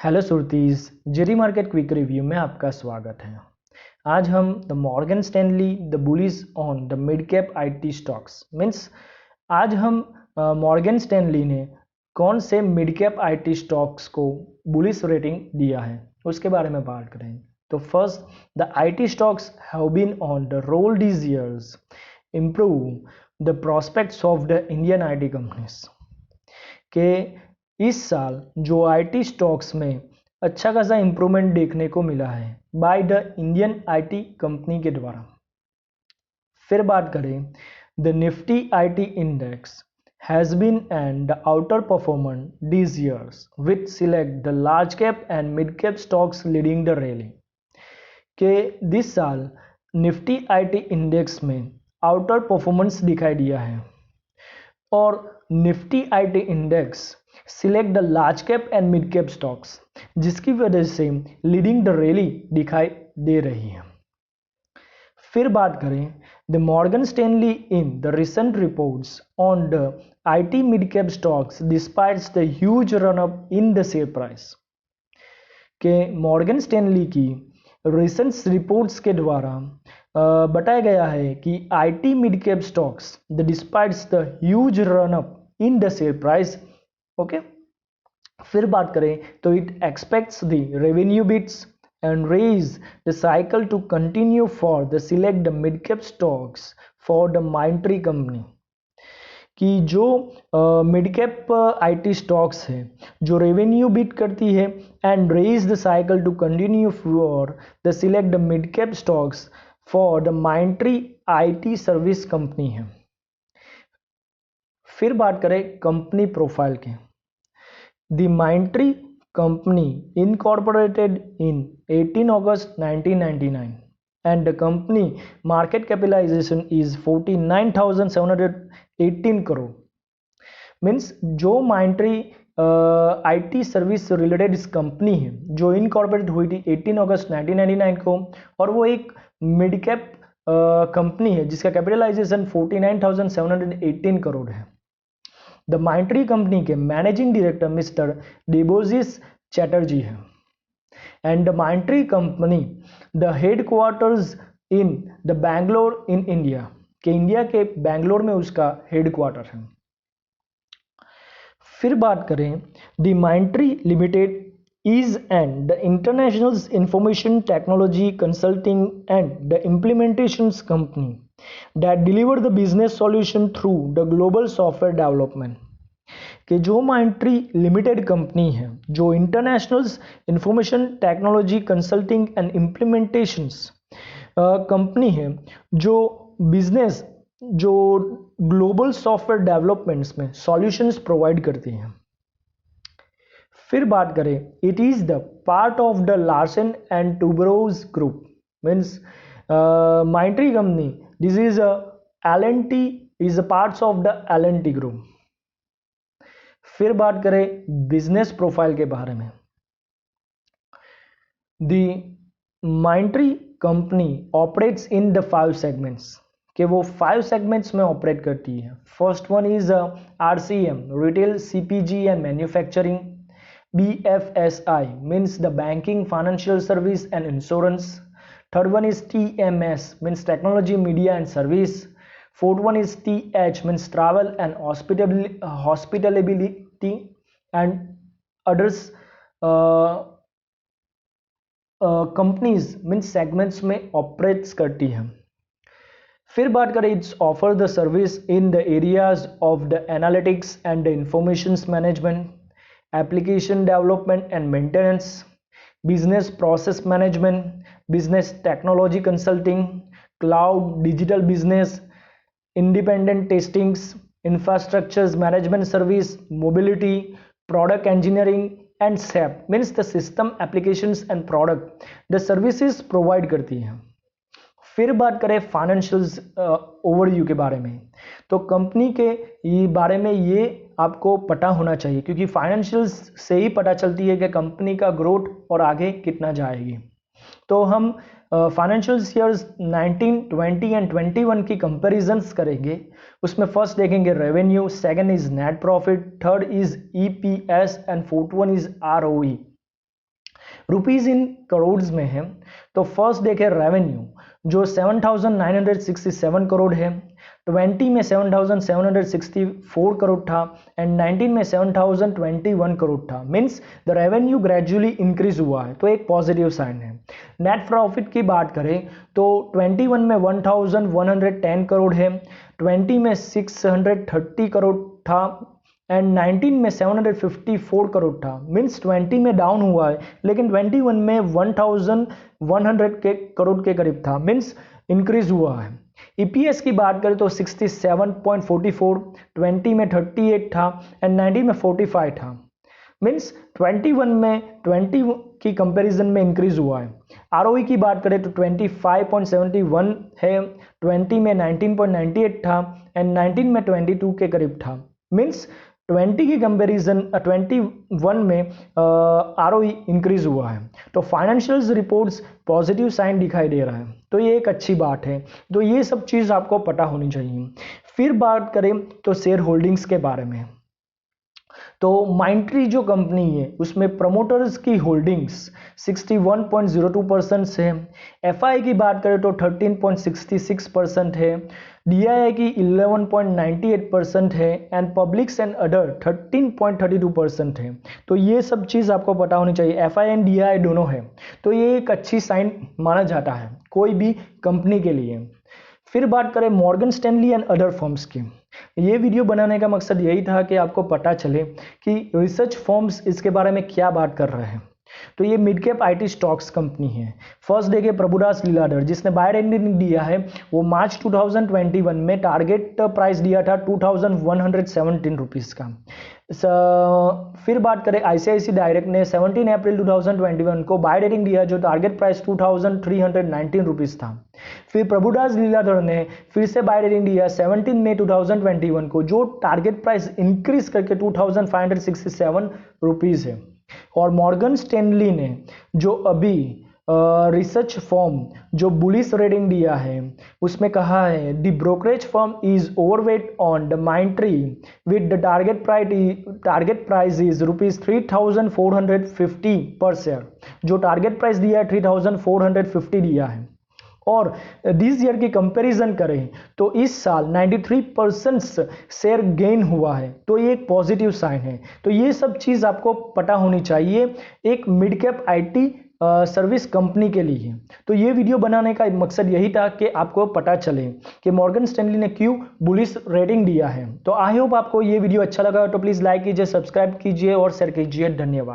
Hello सुरतीज, Jerry market quick review में आपका स्वागत है। आज हम the Morgan Stanley the bullish on the mid cap IT stocks means आज हम मॉर्गन स्टैनली ने कौन से मिड कैप आईटी स्टॉक्स को बुलिस रेटिंग दिया है उसके बारे में बात करेंगे। तो first, the IT stocks have been on the roll these years improve the prospects of the Indian IT companies के इस साल जो आईटी स्टॉक्स में अच्छा खासा इंप्रूवमेंट देखने को मिला है by the Indian IT company के द्वारा। फिर बात करें, the Nifty IT index has been and the outer performer these years with select the large cap and mid cap stocks leading the rally के दिस साल निफ्टी आईटी इंडेक्स में outer performance दिखाई दिया है और Nifty IT index select the large cap and mid cap stocks जिसकी वजह से लीडिंग द रैली दिखाई दे रही है। फिर बात करें, the Morgan Stanley in the recent reports on the IT mid cap stocks despites the huge run up in the share price के मॉर्गन स्टैनली की रिसेंट रिपोर्ट्स के द्वारा बताया गया है कि IT mid cap stocks the despites the huge run up in the share price. Okay, फिर बात करें तो it expects the revenue beats and raise the cycle to continue for the select the mid cap stocks for the माइंट्री company कि जो mid cap IT stocks है जो revenue beat करती है and raise the cycle to continue for the select the mid cap stocks for the Mindtree IT service company है। फिर बात करें कंपनी प्रोफाइल के, the माइंट्री company incorporated in 18 August 1999 and the company market capitalization is 49,718 crore। Means जो माइंट्री IT service related इस company है जो incorporate हुई थी 18 अगस्त 1999 को और वो एक मिड कैप कंपनी है जिसका कैपिटलाइजेशन 49,718 करोड़ है। द माइंट्री कंपनी के मैनेजिंग डायरेक्टर मिस्टर डेबोजिस चैटर्जी है and the माइंट्री company the headquarters in the Bangalore in India के इंडिया के बैंगलोर में उसका हेडक्वार्टर है। फिर बात करें, the माइंट्री limited is and the international information technology consulting and the implementations company that deliver the business solution through the global software development कि जो माइंट्री लिमिटेड कंपनी है जो international information technology consulting and implementations company है जो business जो global software developments में solutions provide करती हैं। फिर बात करें, it is the part of the Larsen and Toubro's group means Mindtree company this is L and T is a parts of the L and T group. फिर बात करें बिजनेस प्रोफाइल के बारे में, the माइंट्री company operates in the 5 segments कि वो 5 segments में operate करती है। First one is RCM retail सीपीजी and manufacturing, BFSI means the banking, financial service and insurance. Third one is TMS means technology, media and service. Fourth one is TH means travel and hospitality and others companies means segments में operates करती है। फिर बात करें, it's offer the service in the areas of the analytics and the information management, application development and maintenance, business process management, business technology consulting, cloud digital business, independent testings, infrastructures management service, mobility, product engineering and SAP means the system applications and product the services provide करती हैं। फिर बात करें financials overview के बारे में, तो company के ये बारे में ये आपको पता होना चाहिए क्योंकि फाइनेंशियल्स से ही पता चलती है कि कंपनी का ग्रोथ और आगे कितना जाएगी। तो हम फाइनेंशियल ईयर्स 19, 20 एंड 21 की कंपैरिजंस करेंगे। उसमें फर्स्ट देखेंगे revenue, second is net profit, third is EPS and fourth one is ROE. Rupees in crore में है। तो फर्स्ट देखें रेवेन्यू जो 7,967 करोड़ है, 20 में 7,764 करोड़ था एंड 19 में 7,021 करोड़ था। Means the revenue gradually increase हुआ है, तो एक पॉजिटिव साइन है। नेट प्रॉफिट की बात करें तो 21 में 1,110 करोड़ है, 20 में 630 करोड़ था एंड 19 में 754 करोड़ था। मीन्स 20 में डाउन हुआ है, लेकिन 21 में 1,100 के करोड़ के करीब था, मीन्स इंक्रीज हुआ है। ईपीएस की बात करें तो 67.44, 20 में 38 था एंड 19 में 45 था। मीन्स 21 में 20 की कंपैरिजन में इंक्रीज हुआ है। आरओई की बात करें तो 25.71 है, 20 में 19.98 था एंड 19 में 22 के करीब था। मीन्स 20 की कंपैरिजन 21 में आरओई इंक्रीज हुआ है। तो फाइनेंशियल्स रिपोर्ट्स पॉजिटिव साइन दिखाई दे रहा है, तो ये एक अच्छी बात है। तो ये सब चीज़ आपको पता होनी चाहिए। फिर बात करें तो शेयर होल्डिंग्स के बारे में, तो माइंडट्री जो कंपनी है उसमें प्रमोटर्स की होल्डिंग्स 61.02% है। एफआई की बात करें तो 13.66% है, डीआईआई की 11.98% है एंड पब्लिक्स एंड अदर 13.32% है। तो ये सब चीज़ आपको पता होनी चाहिए। एफआई एंड डीआईआई दोनों है, तो ये एक अच्छी साइन माना जाता है कोई भी कंपनी के लिए। फिर बात करें Morgan Stanley and other firms की। ये वीडियो बनाने का मकसद यही था कि आपको पता चले कि रिसर्च फर्म्स इसके बारे में क्या बात कर रहे हैं। तो ये mid cap IT stocks company है। फर्स्ट देखिए प्रभुदास लीलाधर, जिसने बाय रेटिंग दिया है वो मार्च 2021 में टारगेट प्राइस दिया था 2,117 रुपीज़ का। फिर बात करें आईसीआईसी डायरेक्ट ने 17 अप्रैल 2021 को बाय रेटिंग दिया जो टारगेट प्राइस 2,319 रुपीज़ था। फिर प्रभुदास लीलाधर ने फिर से बाय रेटिंग दिया 17 मई 2021 को जो टारगेट प्राइस इंक्रीज करके 2,567 रुपीज़ है। और मॉर्गन स्टैनली ने जो अभी रिसर्च फर्म जो बुलिश रेटिंग दिया है उसमें कहा है the brokerage firm is overweight on the Mindtree with the target price is ₹3,450 पर शेयर। जो टारगेट प्राइस दिया है 3,450 दिया है। और दिस ईयर की कंपैरिजन करें तो इस साल 93% शेयर गेन हुआ है, तो ये एक पॉजिटिव साइन है। तो ये सब चीज़ आपको पता होनी चाहिए एक mid cap IT service company के लिए। तो ये वीडियो बनाने का मकसद यही था कि आपको पता चले कि मॉर्गन स्टैनली ने क्यों बुलिश रेटिंग दिया है। तो आई होप आपको ये वीडियो अच्छा लगा, तो प्लीज़ लाइक कीजिए, सब्सक्राइब कीजिए और शेयर कीजिए। धन्यवाद।